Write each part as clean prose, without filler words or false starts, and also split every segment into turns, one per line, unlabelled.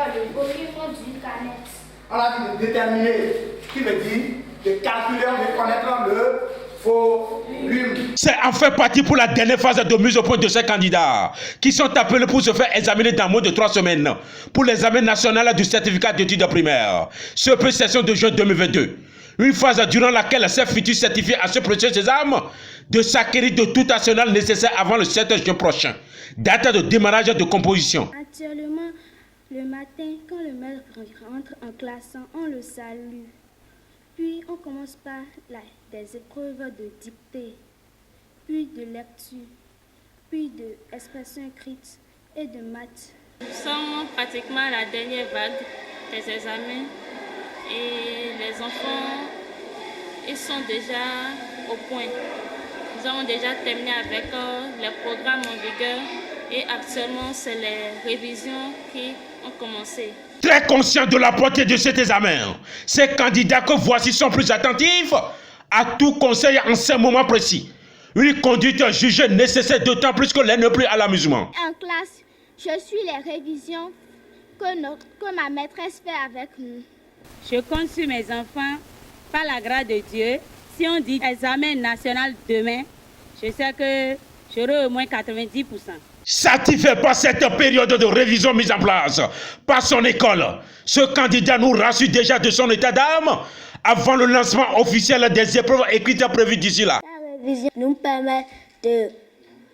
soit le document du CANEX.
On a dit de déterminer, qui veut dire de calculer, de connaître le volume.
C'est enfin parti pour la dernière phase de mise au point de ces candidats qui sont appelés pour se faire examiner dans moins de 3 semaines pour l'examen national du certificat d'études primaires. Ce peut session de juin 2022. Une phase durant laquelle ces futurs certifiés à ce projet examen de s'acquérir de tout arsenal nécessaire avant le 7 juin prochain, date de démarrage de composition.
Actuellement, le matin, quand le maître rentre en classe, on le salue. Puis on commence par des épreuves de dictée, puis de lecture, puis d'expression écrite et de maths.
Nous sommes pratiquement à la dernière vague des examens et les enfants, ils sont déjà au point. Nous avons déjà terminé avec les programmes en vigueur et actuellement c'est les révisions qui ont commencé.
Très conscient de la portée de cet examen, ces candidats que voici sont plus attentifs à tout conseil en ce moment précis. Une conduite jugée nécessaire d'autant plus que l'elle n'est plus à l'amusement.
En classe, je suis les révisions que ma maîtresse fait avec nous.
Je compte sur mes enfants, par la grâce de Dieu. Si on dit examen national demain, je sais que j'aurai au moins 90%.
Satisfait par cette période de révision mise en place par son école, ce candidat nous rassure déjà de son état d'âme avant le lancement officiel des épreuves écrites prévues d'ici là.
La révision nous permet de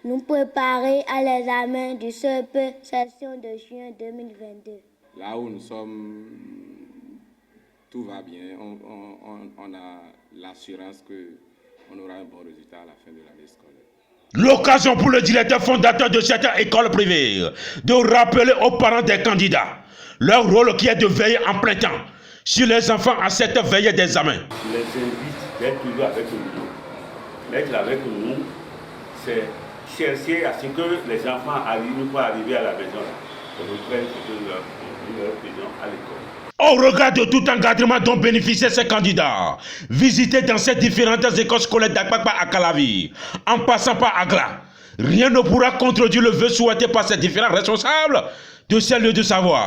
nous préparer à l'examen du CEP session de juin 2022.
Là où nous sommes, tout va bien. On a l'assurance qu'on aura un bon résultat à la fin de l'année scolaire.
L'occasion pour le directeur fondateur de cette école privée de rappeler aux parents des candidats leur rôle qui est de veiller en plein temps sur les enfants à cette veille d'examen.
Je les invite d'être toujours avec nous. D'être avec nous, c'est chercher à ce que les enfants arrivent pour arriver à la maison. Pour nous prendre ce que nous leur faisons à l'école.
Au regard de tout encadrement dont bénéficiaient ces candidats, visités dans ces différentes écoles scolaires d'Akpakpa à Calavi, en passant par Agla, rien ne pourra contredire le vœu souhaité par ces différents responsables de ces lieux de savoir.